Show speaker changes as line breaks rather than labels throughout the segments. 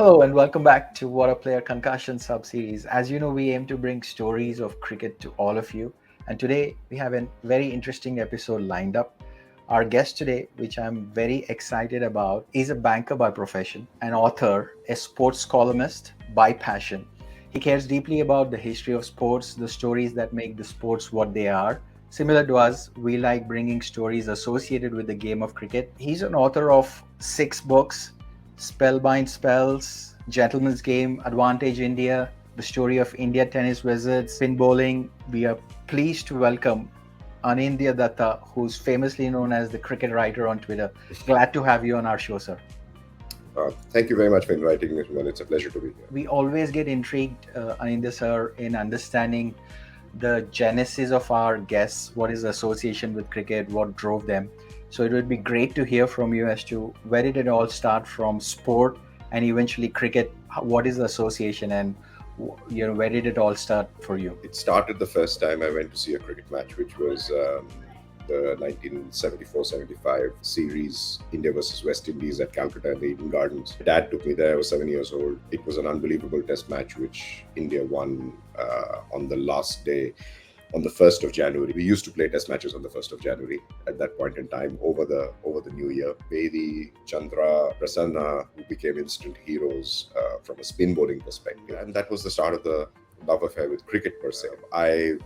Hello and welcome back to Waadaplaya Concussion Sub-Series. As you know, we aim to bring stories of cricket to all of you. And today we have a very interesting episode lined up. Our guest today, which I'm very excited about, is a banker by profession, an author, a sports columnist by passion. He cares deeply about the history of sports, the stories that make the sports what they are. Similar to us, we like bringing stories associated with the game of cricket. He's an author of 6 books: Spellbind Spells, Gentleman's Game, Advantage India, The Story of India Tennis Wizards, Spin Bowling. We are pleased to welcome Anindya Dutta, who's famously known as the cricket writer on Twitter. Glad to have you on our show, sir.
Thank you very much for inviting me, Suman. It's a pleasure to be here.
We always get intrigued, Anindya sir, in understanding the genesis of our guests, what is the association with cricket, what drove them. So it would be great to hear from you as to where did it all start from sport and eventually cricket. What is the association and where did it all start for you?
It started the first time I went to see a cricket match, which was the 1974-75 series, India versus West Indies at Calcutta in the Eden Gardens. My dad took me there. I was 7 years old. It was an unbelievable test match, which India won on the last day, on the 1st of January. We used to play test matches on the 1st of January at that point in time over the new year. Bedi, Chandra, Prasanna, who became instant heroes from a spin bowling perspective. And that was the start of the love affair with cricket per se. I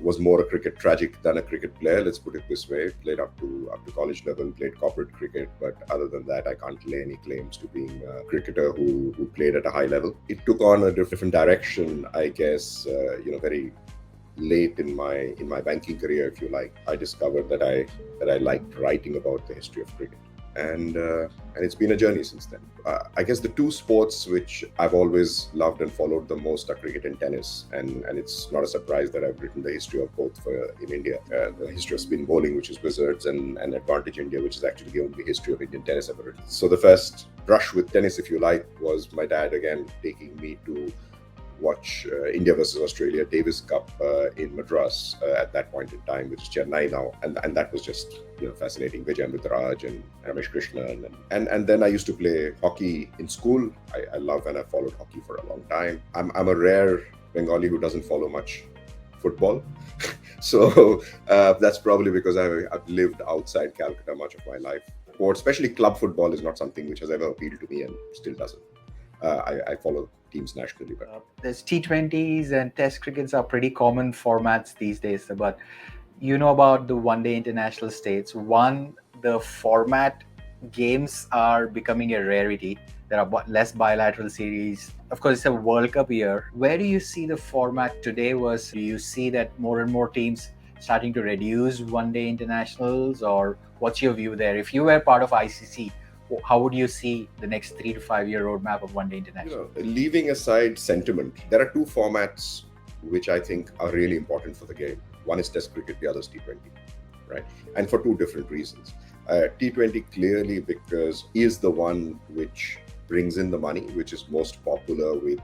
was more a cricket tragic than a cricket player, let's put it this way. Played up to college level, played corporate cricket, but other than that, I can't lay any claims to being a cricketer who played at a high level. It took on a different direction, I guess, very late in my banking career, if you like. I discovered that I liked writing about the history of cricket, and it's been a journey since then. I guess the two sports which I've always loved and followed the most are cricket and tennis, and it's not a surprise that I've written the history of both in India. The history of spin bowling, which is Wizards, and Advantage India, which is actually the only history of Indian tennis ever written. So the first brush with tennis, if you like, was my dad again taking me to watch India versus Australia Davis Cup in Madras at that point in time, which is Chennai now, and that was just fascinating. Vijay Amritraj and Ramesh Krishnan, and then I used to play hockey in school. I love and I followed hockey for a long time. I'm a rare Bengali who doesn't follow much football, so that's probably because I've lived outside Calcutta much of my life. Or especially club football is not something which has ever appealed to me and still doesn't. I follow teams nationally. But
there's T20s and Test crickets are pretty common formats these days. But you know about the one-day international states. The format games are becoming a rarity. There are less bilateral series. Of course, it's a World Cup year. Where do you see the format today? Do you see that more and more teams starting to reduce one-day internationals, or what's your view there? If you were part of ICC, how would you see the next 3 to 5 year roadmap of one-day international?
Leaving aside sentiment, there are two formats which I think are really important for the game. One is Test cricket, the other is T20, right? And for two different reasons. T20 clearly because is the one which brings in the money, which is most popular with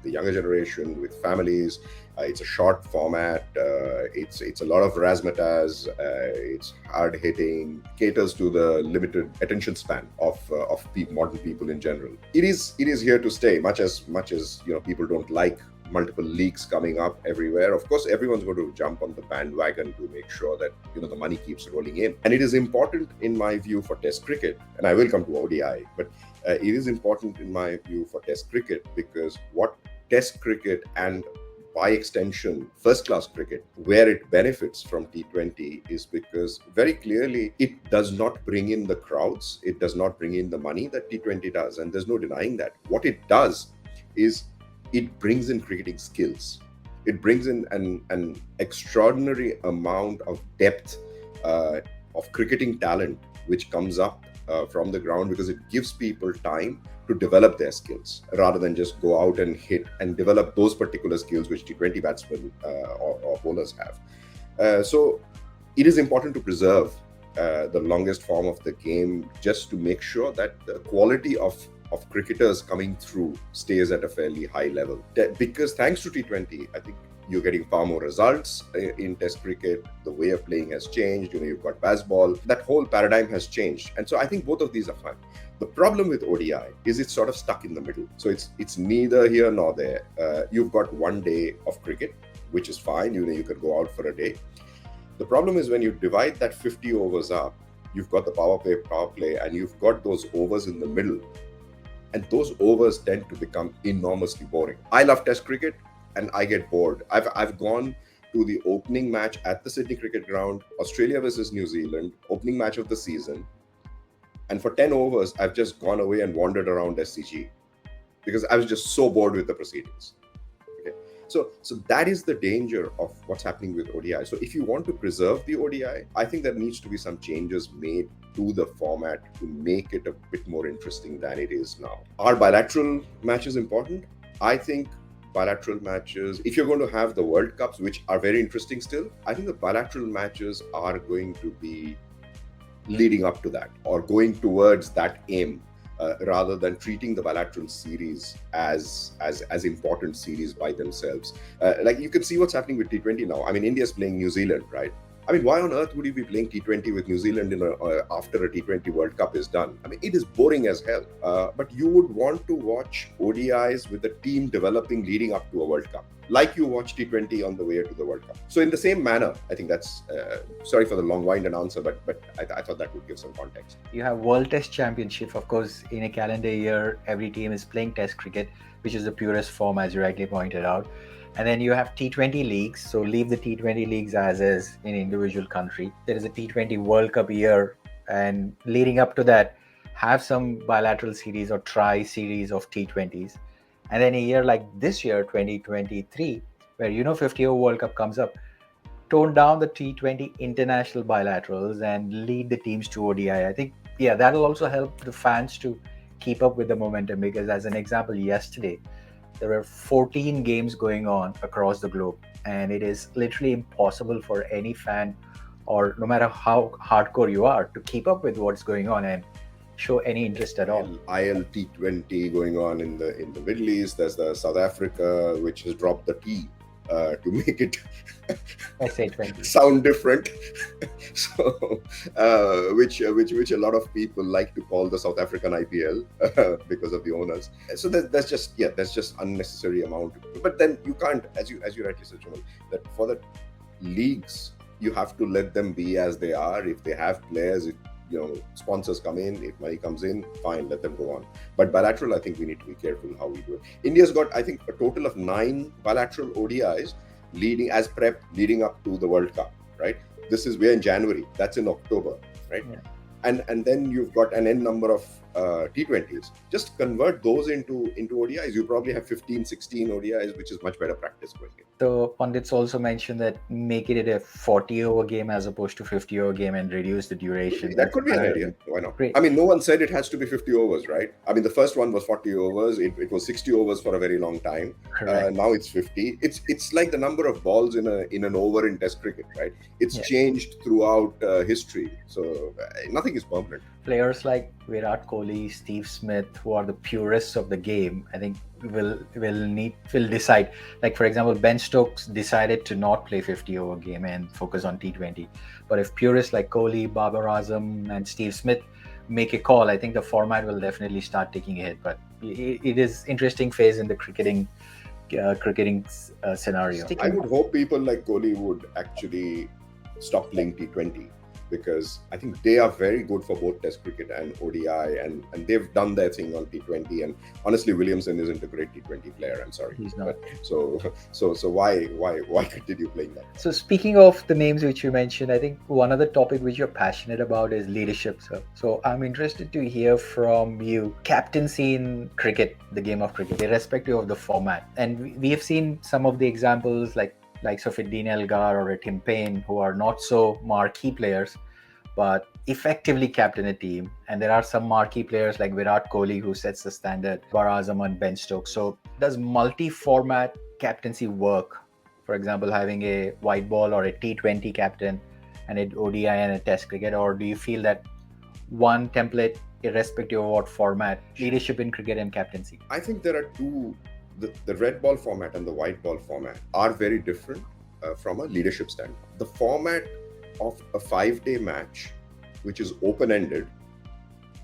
the younger generation, with families. It's a short format. It's a lot of razzmatazz. It's hard hitting. Caters to the limited attention span of modern people in general. It is here to stay. Much as people don't like multiple leagues coming up everywhere. Of course, everyone's going to jump on the bandwagon to make sure that the money keeps rolling in. And it is important, in my view, for Test cricket. And I will come to ODI, but it is important, in my view, for Test cricket because what Test cricket and by extension, first-class cricket, where it benefits from T20 is because very clearly it does not bring in the crowds, it does not bring in the money that T20 does, and there's no denying that. What it does is it brings in cricketing skills. It brings in an extraordinary amount of depth of cricketing talent which comes up from the ground because it gives people time to develop their skills rather than just go out and hit and develop those particular skills which T20 batsmen or bowlers have. So it is important to preserve the longest form of the game just to make sure that the quality of cricketers coming through stays at a fairly high level. Because thanks to T20, I think You're getting far more results in Test cricket. The way of playing has changed. You've got baseball. That whole paradigm has changed, and so I think both of these are fine. The problem with ODI is it's sort of stuck in the middle. So it's neither here nor there. You've got one day of cricket, which is fine. You could go out for a day. The problem is when you divide that 50 overs up, you've got the power play, and you've got those overs in the middle. And those overs tend to become enormously boring. I love Test cricket, and I get bored. I've gone to the opening match at the Sydney Cricket Ground, Australia versus New Zealand, opening match of the season. And for 10 overs, I've just gone away and wandered around SCG because I was just so bored with the proceedings. Okay. So that is the danger of what's happening with ODI. So if you want to preserve the ODI, I think there needs to be some changes made to the format to make it a bit more interesting than it is now. Are bilateral matches important? I think bilateral matches, if you're going to have the World Cups, which are very interesting still, I think the bilateral matches are going to be leading up to that or going towards that aim, rather than treating the bilateral series as important series by themselves. Like you can see what's happening with T20 now. I mean, India's playing New Zealand, right? I mean, why on earth would you be playing T20 with New Zealand after a T20 World Cup is done? I mean, it is boring as hell. But you would want to watch ODIs with the team developing leading up to a World Cup, like you watch T20 on the way to the World Cup. So in the same manner, I think that's, sorry for the long-winded answer, but I thought that would give some context.
You have World Test Championship. Of course, in a calendar year, every team is playing Test cricket, which is the purest form, as you rightly pointed out. And then you have T20 leagues. So leave the T20 leagues as is in individual country. There is a T20 World Cup year, and leading up to that, have some bilateral series or tri-series of T20s. And then a year like this year, 2023, where 50 over World Cup comes up, tone down the T20 international bilaterals and lead the teams to ODI. I think, that'll also help the fans to keep up with the momentum, because as an example, yesterday, there were 14 games going on across the globe, and it is literally impossible for any fan, or no matter how hardcore you are, to keep up with what's going on and show any interest at all.
ILT20 going on in the Middle East. There's the South Africa, which has dropped the T to make it
SA20
sound different. So, which a lot of people like to call the South African IPL because of the owners. So that's just unnecessary amount. But then you can't, as you rightly said, Suman, that for the leagues you have to let them be as they are. If they have players, sponsors come in, if money comes in, fine, let them go on. But bilateral, I think we need to be careful how we do it. India's got, I think, a total of 9 bilateral ODIs leading up to the World Cup, right? We're in January, that's in October, right?
Yeah.
And then you've got an N number of T20s. Just convert those into ODIs. You probably have 15, 16 ODIs, which is much better practice going in.
So pundits also mentioned that make it a 40-over game as opposed to 50-over game and reduce the duration.
That could be an idea. Why not?
Great.
I mean, no one said it has to be 50 overs, right? I mean, the first one was 40 overs. It was 60 overs for a very long time. Now it's 50. It's like the number of balls in an over in Test cricket, right? It's changed throughout history. So nothing is permanent.
Players like Virat Kohli, Steve Smith, who are the purists of the game, I think will decide. Like, for example, Ben Stokes decided to not play 50-over game and focus on T20. But if purists like Kohli, Babar Azam, and Steve Smith make a call, I think the format will definitely start taking a hit. But it is interesting phase in the cricketing scenario.
I would hope people like Kohli would actually stop playing T20, because I think they are very good for both Test cricket and ODI, and they've done their thing on T20. And honestly, Williamson isn't a great T20 player. I'm sorry,
he's not.
So why continue playing that?
So speaking of the names which you mentioned, I think one other topic which you're passionate about is leadership. So I'm interested to hear from you. Captaincy in cricket, the game of cricket, irrespective of the format, and we have seen some of the examples like Safieddine Elgar or a Tim Payne, who are not so marquee players, but effectively captain a team. And there are some marquee players like Virat Kohli, who sets the standard, Babar Azam and Ben Stokes. So does multi-format captaincy work? For example, having a white ball or a T20 captain and an ODI and a Test cricket, or do you feel that one template, irrespective of what format, leadership in cricket and captaincy?
I think there are two the red ball format and the white ball format are very different from a leadership standpoint. The format of a 5-day match, which is open-ended,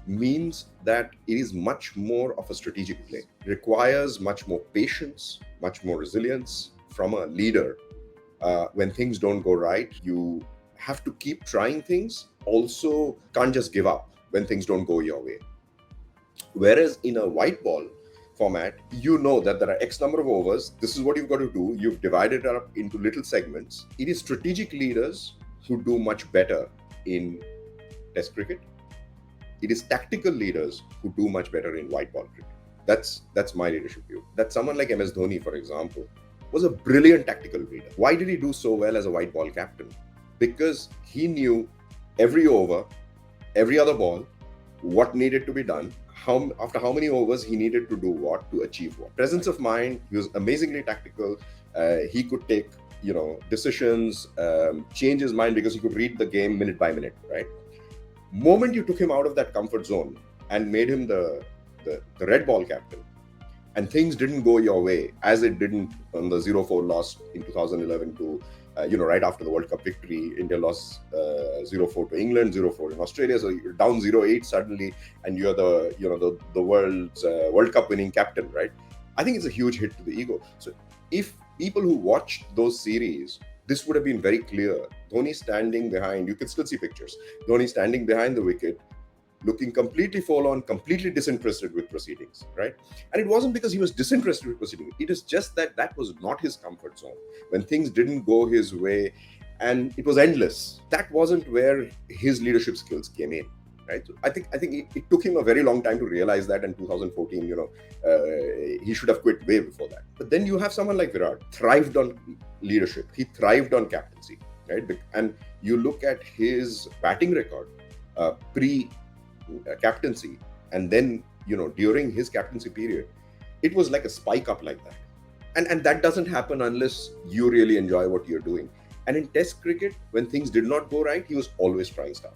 means that it is much more of a strategic play. It requires much more patience, much more resilience from a leader. When things don't go right, you have to keep trying things. Also, can't just give up when things don't go your way. Whereas in a white ball format, you know that there are X number of overs. This is what you've got to do. You've divided it up into little segments. It is strategic leaders who do much better in Test cricket. It is tactical leaders who do much better in white ball cricket. That's my leadership view. That someone like MS Dhoni, for example, was a brilliant tactical leader. Why did he do so well as a white ball captain? Because he knew every over, every other ball, what needed to be done, after how many overs he needed to do what to achieve what. Presence of mind. He was amazingly tactical. He could take decisions, change his mind because he could read the game minute by minute, right? Moment you took him out of that comfort zone and made him the red ball captain, and things didn't go your way, as it didn't on the 0-4 loss in 2011 to right after the World Cup victory. India lost 0-4 to England, 0-4 in Australia, so you're down 0-8 suddenly, and you're the world's World Cup winning captain, right? I think it's a huge hit to the ego. So if people who watched those series, this would have been very clear. Dhoni standing behind, you can still see pictures. Dhoni standing behind the wicket, looking completely forlorn, completely disinterested with proceedings, right? And it wasn't because he was disinterested with proceedings. It is just that was not his comfort zone. When things didn't go his way and it was endless, that wasn't where his leadership skills came in, right? So I think it took him a very long time to realize that. In 2014, he should have quit way before that. But then you have someone like Virat, thrived on leadership. He thrived on captaincy, right? And you look at his batting record pre-captaincy, and then during his captaincy period, it was like a spike up like that. And that doesn't happen unless you really enjoy what you're doing. And in Test cricket, when things did not go right, he was always trying stuff.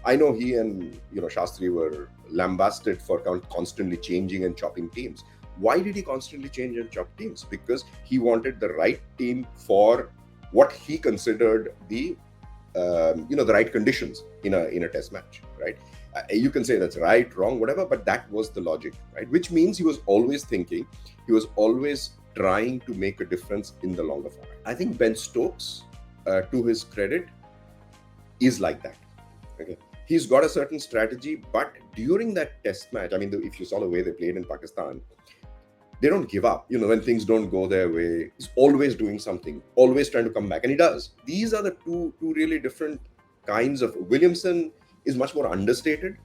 I know he and Shastri were lambasted for constantly changing and chopping teams. Why did he constantly change and chop teams? Because he wanted the right team for what he considered the right conditions in a Test match, right? You can say that's right, wrong, whatever, but that was the logic, right? Which means he was always thinking, he was always trying to make a difference in the longer format. I think Ben Stokes, to his credit, is like that. Okay, he's got a certain strategy, but during that Test match, if you saw the way they played in Pakistan, they don't give up. When things don't go their way, he's always doing something, always trying to come back, and he does. These are the two really different kinds of. Williamson is much more understated,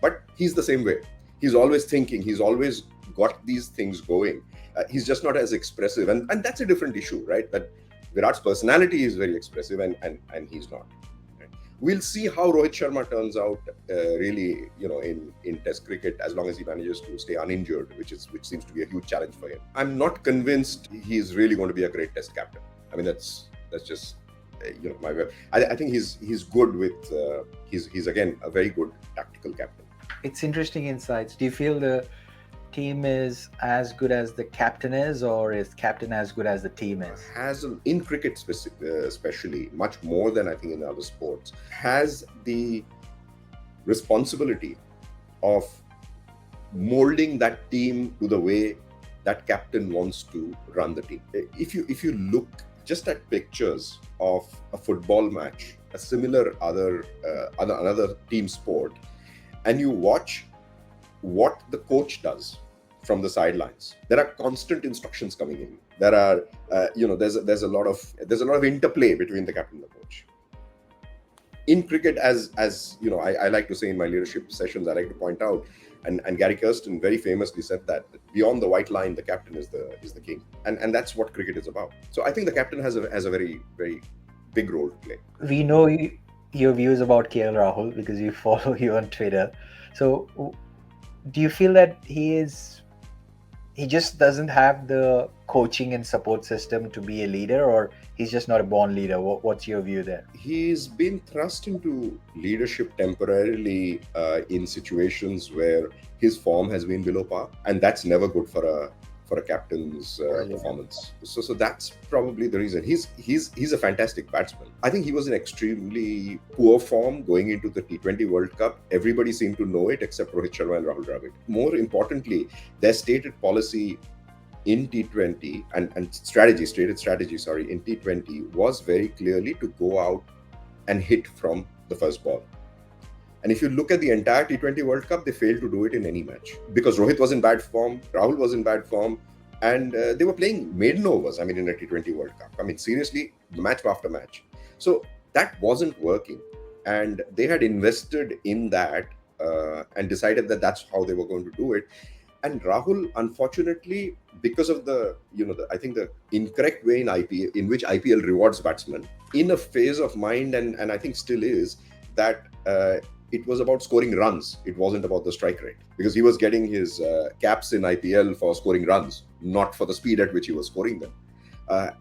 but he's the same way. He's always thinking, he's always got these things going. He's just not as expressive, and that's a different issue, right? That Virat's personality is very expressive, and he's not. Right? We'll see how Rohit Sharma turns out, really, in Test cricket, as long as he manages to stay uninjured, which seems to be a huge challenge for him. I'm not convinced he's really going to be a great Test captain. That's just my way. I think he's good with. He's again a very good tactical captain.
It's interesting insights. Do you feel the team is as good as the captain is, or is captain as good as the team is?
In cricket especially, much more than I think in other sports, has the responsibility of molding that team to the way that captain wants to run the team. If you look just at pictures of a football match, a similar another team sport, and you watch what the coach does from the sidelines, there are constant instructions coming in. There are there's a lot of interplay between the captain and the coach. In cricket, as I like to say in my leadership sessions, I like to point out, and Gary Kirsten very famously said that beyond the white line, the captain is the king, and that's what cricket is about. So I think the captain has a very, very big role to play.
We know your views about KL Rahul because we follow you on Twitter. So do you feel that he just doesn't have the coaching and support system to be a leader, or he's just not a born leader? What's your view there?
He's been thrust into leadership temporarily in situations where his form has been below par, and that's never good for for a captain's
Brilliant.
performance. So that's probably the reason. He's a fantastic batsman. I think he was in extremely poor form going into the T20 World Cup. Everybody seemed to know it except Rohit Sharma and Rahul Dravid. More importantly, their stated policy in T20 and stated strategy, in T20 was very clearly to go out and hit from the first ball. And if you look at the entire T20 World Cup, they failed to do it in any match because Rohit was in bad form, Rahul was in bad form, and they were playing maiden overs. I mean, in a T20 World Cup. I mean, seriously, match after match. So that wasn't working, and they had invested in that and decided that that's how they were going to do it. And Rahul, unfortunately, because of I think the incorrect way in which IPL rewards batsmen, in a phase of mind, and I think still is, that it was about scoring runs. It wasn't about the strike rate, because he was getting his caps in IPL for scoring runs, not for the speed at which he was scoring them.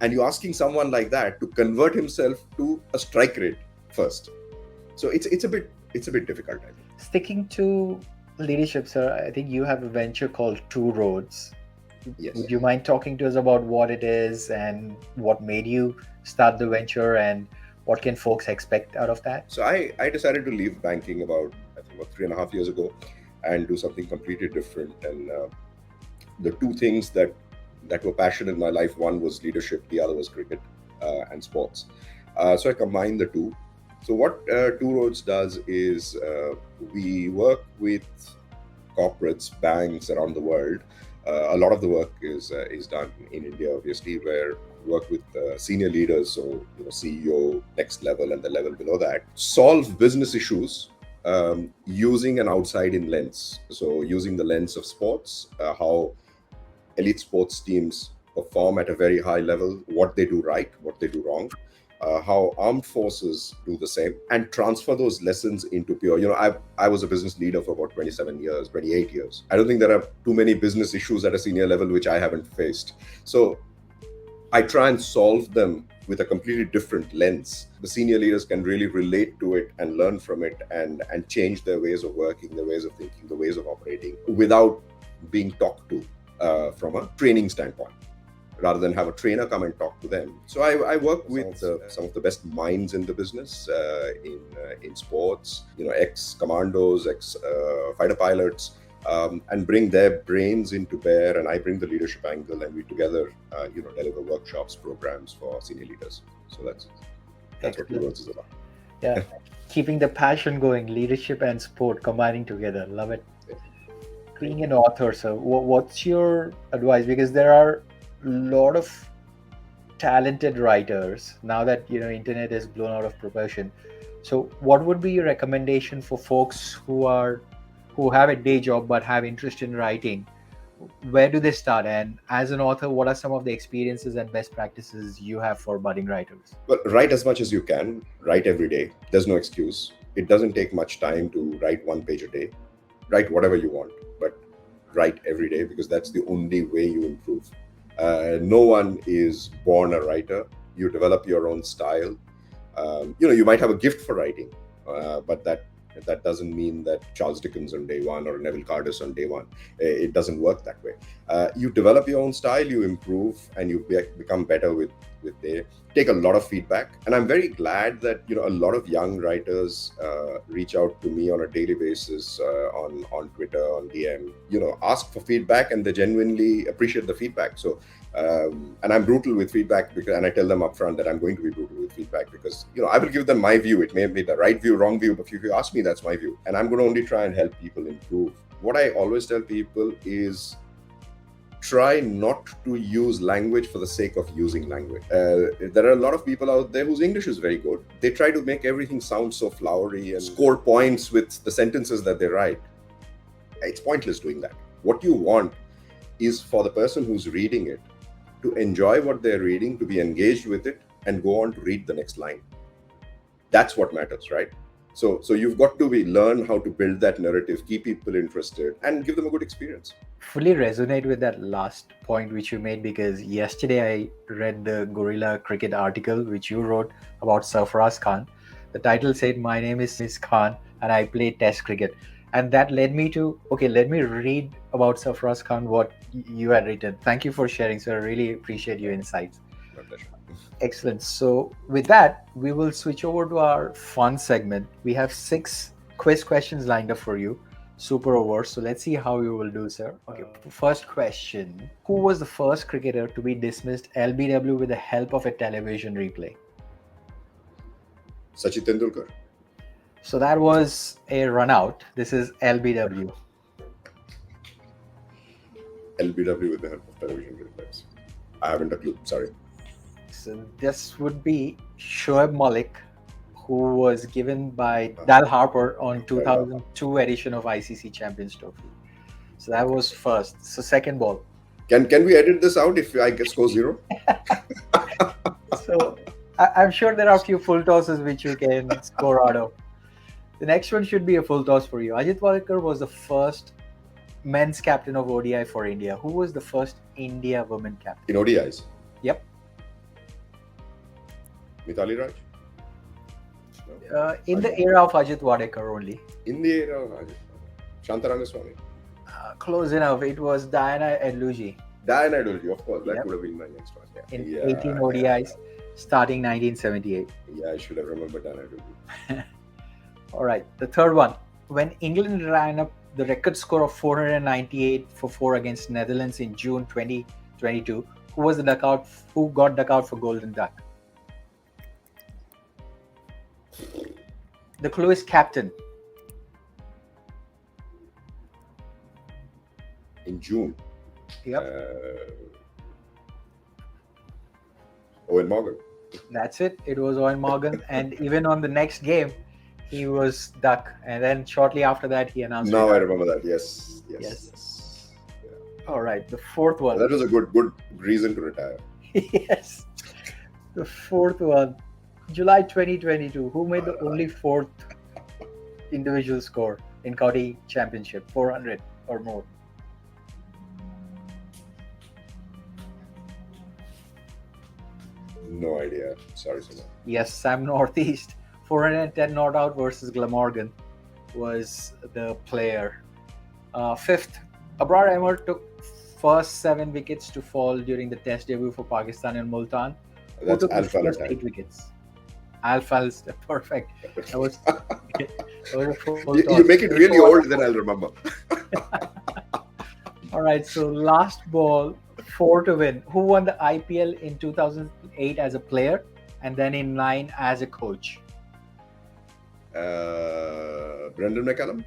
And you're asking someone like that to convert himself to a strike rate first. So it's a bit difficult, I think.
Sticking to leadership, sir, I think you have a venture called Two Roads.
Yes.
Would you mind talking to us about what it is and what made you start the venture, and what can folks expect out of that?
So I decided to leave banking about 3.5 years ago and do something completely different. And the two things that were passion in my life, one was leadership, the other was cricket and sports. So I combined the two. So what Two Roads does is we work with corporates, banks around the world. A lot of the work is done in India, obviously, where we work with senior leaders, so CEO, next level, and the level below that, solve business issues using an outside-in lens. So using the lens of sports, how elite sports teams perform at a very high level, what they do right, what they do wrong. How armed forces do the same, and transfer those lessons into pure. I was a business leader for about 28 years. I don't think there are too many business issues at a senior level which I haven't faced. So I try and solve them with a completely different lens. The senior leaders can really relate to it and learn from it and change their ways of working, their ways of thinking, the ways of operating without being talked to from a training standpoint, rather than have a trainer come and talk to them. So I work with some of the best minds in the business, in sports, ex-commandos, ex-fighter pilots, and bring their brains into bear, and I bring the leadership angle, and we together, deliver workshops, programs for senior leaders. So that's what Two Roads is about.
Yeah, keeping the passion going, leadership and sport combining together. Love it.
Yeah.
Being an author, so what's your advice? Because there are lot of talented writers now that internet is blown out of proportion. So what would be your recommendation for folks who have a day job but have interest in writing? Where do they start? And as an author, what are some of the experiences and best practices you have for budding writers?
Well, write as much as you can. Write every day. There's no excuse. It doesn't take much time to write 1 page a day. Write whatever you want, but write every day, because that's the only way you improve. No one is born a writer. You develop your own style. You might have a gift for writing, but that doesn't mean that Charles Dickens on day one or Neville Cardus on day one. It doesn't work that way. You develop your own style, you improve, and you become better with day. Take a lot of feedback, and I'm very glad that a lot of young writers reach out to me on a daily basis on Twitter, on DM. Ask for feedback, and they genuinely appreciate the feedback. So, and I'm brutal with feedback, and I tell them upfront that I'm going to be brutal with feedback, because I will give them my view. It may be the right view, wrong view, but if you ask me, that's my view, and I'm going to only try and help people improve. What I always tell people is, try not to use language for the sake of using language. There are a lot of people out there whose English is very good. They try to make everything sound so flowery and score points with the sentences that they write. It's pointless doing that. What you want is for the person who's reading it to enjoy what they're reading, to be engaged with it, and go on to read the next line. That's what matters, right? So you've got to learn how to build that narrative, keep people interested, and give them a good experience.
Fully resonate with that last point which you made, because yesterday I read the Guerilla Cricket article which you wrote about Sarfaraz Khan. The title said, "My name is Khan and I play Test cricket." And that led me to, let me read about Sarfaraz Khan what you had written. Thank you for sharing, sir. I really appreciate your insights.
My pleasure.
Excellent. So, with that, we will switch over to our fun segment. We have 6 quiz questions lined up for you. Super over. So, let's see how you will do, sir. Okay, first question. Who was the first cricketer to be dismissed LBW with the help of a television replay?
Sachin Tendulkar.
So, that was a run out. This is LBW.
LBW with the help of television replays. I haven't a clue. Sorry.
So, this would be Shoaib Malik, who was given by Dal Harper on 2002 edition of ICC Champions Trophy. So that was first. So second ball.
Can we edit this out if I score 0?
So I'm sure there are a few full tosses which you can score out of. The next one should be a full toss for you. Ajit Wadekar was the first men's captain of ODI for India. Who was the first India women captain?
In ODIs?
Yep.
Mithali Raj?
In the era of Ajit Wadekar only.
In the era of Ajit. Shantarangaswamy.
Close enough. It was Diana Edluji.
Diana Edluji, of course. That would have been my next one. Yeah.
In 18 ODIs, starting 1978.
Yeah, I should have remembered Diana Edluji.
All right. The third one. When England ran up the record score of 498 for 4 against Netherlands in June 2022, who got duck out for Golden Duck? The clue is captain.
In June.
Yep.
Owen Morgan.
That's it. It was Owen Morgan. And even on the next game, he was duck. And then shortly after that, he announced.
Now I remember that. Yes.
Yeah. All right. The fourth one.
That was a good reason to retire.
Yes. The fourth one. July 2022. Who made the only 4th individual score in county championship? 400 or more.
No idea. Sorry, Suman.
Yes, Sam Northeast. 410 not out versus Glamorgan was the player. Fifth, Abrar Ahmer took first 7 wickets to fall during the test debut for Pakistan in Multan.
That's
took the
Alpha
first
Latam.
8 wickets. Alpha is perfect. That was a full
You
toss.
make it really old, then I'll remember.
All right, so last ball, 4 to win. Who won the IPL in 2008 as a player and then in 9 as a coach?
Brendan McCallum?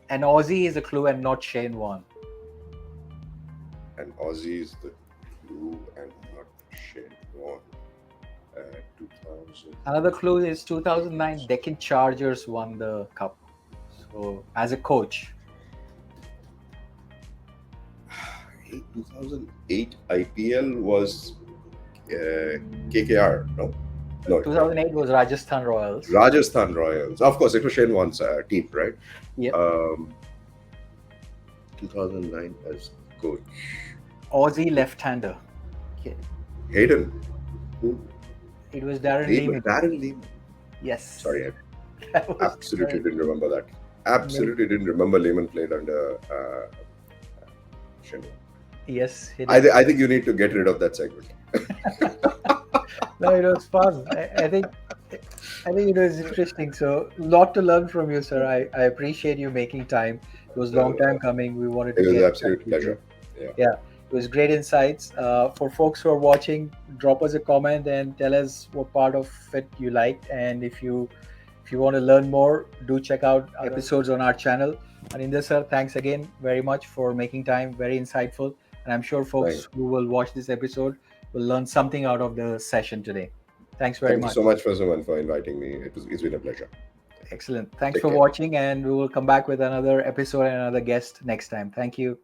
And Aussie is a clue and not Shane Warne.
And Aussie is the clue and not Shane Warne. 2000.
Another clue is 2009 Deccan Chargers won the cup. So as a coach.
2008 IPL was KKR. No.
2008 was Rajasthan Royals.
Rajasthan Royals. Of course, it was Shane Warne's team, right?
Yep.
2009 as coach.
Aussie left-hander. Okay.
Hayden. Who?
It was Darren
Lehman.
Lehman.
Darren Lehman.
Yes.
Sorry,
That was
absolutely
correct.
didn't remember that. Absolutely didn't remember Lehman played under Shane Warne.
Yes.
I think you need to get rid of that segment.
No, it was fun. I think it was interesting. So, lot to learn from you, sir. I appreciate you making time. It was a long time coming. We wanted to
It was
get
an absolute pleasure.
Yeah, it was great insights. For folks who are watching, drop us a comment and tell us what part of it you liked. And if you want to learn more, do check out episodes on our channel. Anindya sir, thanks again very much for making time. Very insightful. And I'm sure folks who will watch this episode will learn something out of the session today. Thank
Thank you so much, Suman, for inviting me. It's been a pleasure.
Excellent. Thanks
Take
for
care.
watching, and we will come back with another episode and another guest next time. Thank you.